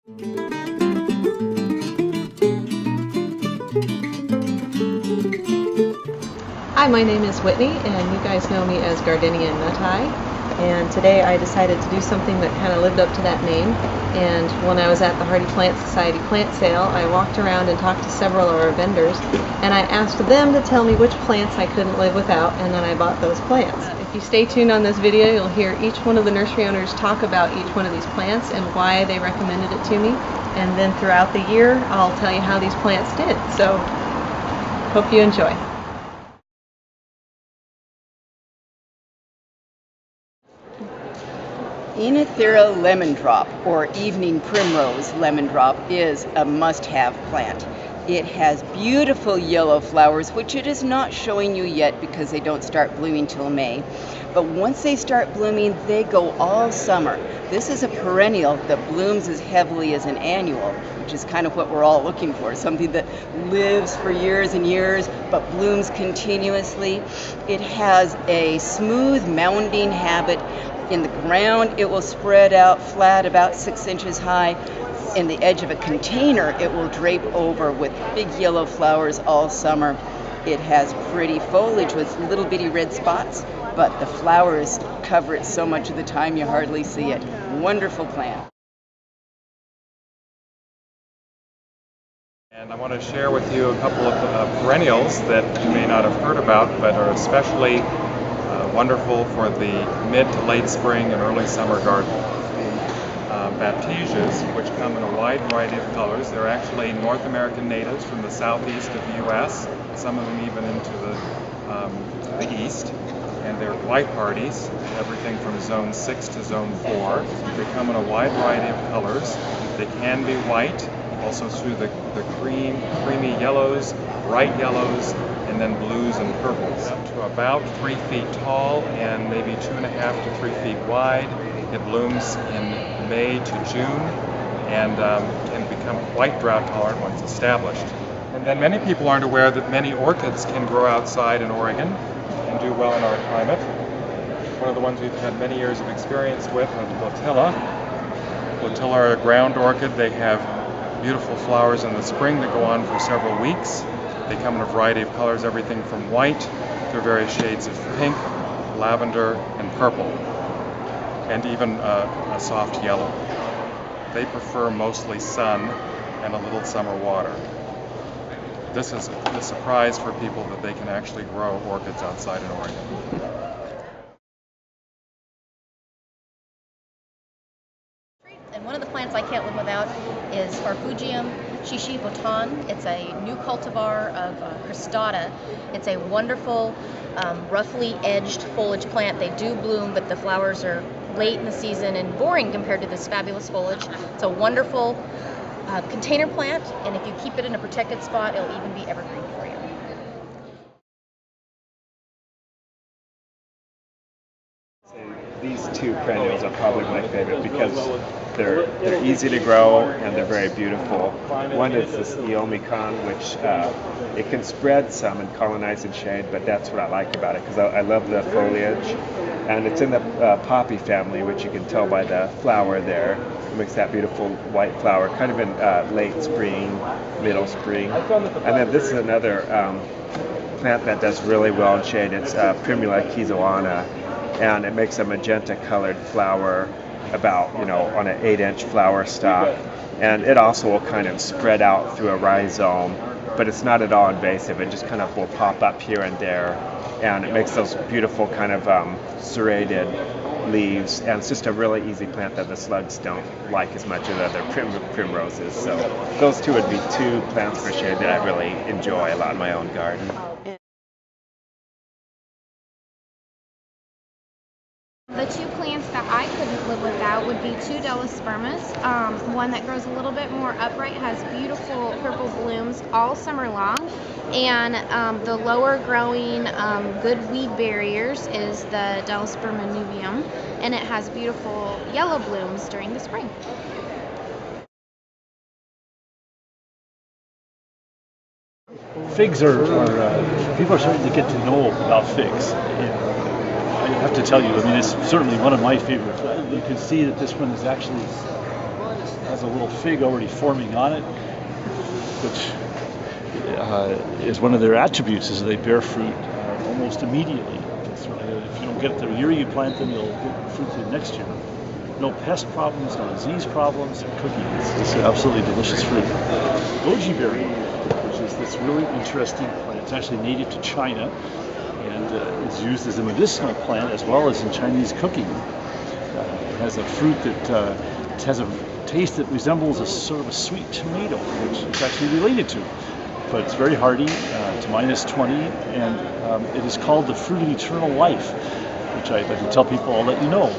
Hi, my name is Whitney, and you guys know me as Gardenia nuti. And today I decided to do something that kind of lived up to that name. And when I was at the Hardy Plant Society plant sale, I walked around and talked to several of our vendors, and I asked them to tell me which plants I couldn't live without, and then I bought those plants. If you stay tuned on this video, you'll hear each one of the nursery owners talk about each one of these plants and why they recommended it to me. And then throughout the year, I'll tell you how these plants did. So, hope you enjoy. Oenothera lemon drop, or evening primrose lemon drop, is a must-have plant. It has beautiful yellow flowers, which it is not showing you yet because they don't start blooming till May. But once they start blooming, they go all summer. This is a perennial that blooms as heavily as an annual, which is kind of what we're all looking for, something that lives for years and years but blooms continuously. It has a smooth mounding habit. In the ground, it will spread out flat about 6 inches high. In the edge of a container, it will drape over with big yellow flowers all summer. It has pretty foliage with little bitty red spots, but the flowers cover it so much of the time you hardly see it. Wonderful plant. And I want to share with you a couple of perennials that you may not have heard about, but are especially wonderful for the mid to late spring and early summer garden. Baptisias, which come in a wide variety of colors. They're actually North American natives from the southeast of the U.S., some of them even into the east. And they're white hardies, everything from zone 6 to zone 4. They come in a wide variety of colors. They can be white, also through the creamy yellows, bright yellows, and then blues and purples. Up to about 3 feet tall and maybe 2.5 to 3 feet wide. It blooms in May to June and can become quite drought tolerant once established. And then many people aren't aware that many orchids can grow outside in Oregon and do well in our climate. One of the ones we've had many years of experience with are the Flotilla. Flotilla are a ground orchid. They have beautiful flowers in the spring that go on for several weeks. They come in a variety of colors, everything from white to various shades of pink, lavender, and purple, and even a soft yellow. They prefer mostly sun and a little summer water. This is a surprise for people that they can actually grow orchids outside in Oregon. And one of the plants I can't live without is Farfugium shishibotan. It's a new cultivar of cristata. It's a wonderful, roughly edged foliage plant. They do bloom, but the flowers are late in the season and boring compared to this fabulous foliage. It's a wonderful container plant, and if you keep it in a protected spot, it'll even be evergreen for you. These two perennials are probably my favorite because they're easy to grow and they're very beautiful. One is this Eomicon, which it can spread some and colonize in shade, but that's what I like about it because I love the foliage. And it's in the poppy family, which you can tell by the flower there. It makes that beautiful white flower, kind of in late spring, middle spring. And then this is another plant that does really well in shade. It's Primula Kizoana. And it makes a magenta colored flower about, on an 8-inch flower stalk. And it also will kind of spread out through a rhizome, but it's not at all invasive. It just kind of will pop up here and there. And it makes those beautiful kind of serrated leaves. And it's just a really easy plant that the slugs don't like as much as other primroses. So those two would be two plants for shade that I really enjoy a lot in my own garden. The two plants that I couldn't live without would be two Delospermas. One that grows a little bit more upright, has beautiful purple blooms all summer long. And the lower growing good weed barriers is the Delosperma nubigenum, and it has beautiful yellow blooms during the spring. Figs are people are starting to get to know about figs. I have to tell you, it's certainly one of my favorites. You can see that this one is actually has a little fig already forming on it, which is one of their attributes, is they bear fruit almost immediately. If you don't get it the year you plant them, you'll get fruit the next year. No pest problems, no disease problems. Cooking, it's absolutely delicious fruit. Goji berry, which is this really interesting plant. It's actually native to China and is used as a medicinal plant as well as in Chinese cooking. It has a fruit that has a taste that resembles a sort of a sweet tomato, which it's actually related to. But it's very hardy, to -20, and it is called the fruit of eternal life, which I can tell people, I'll let you know.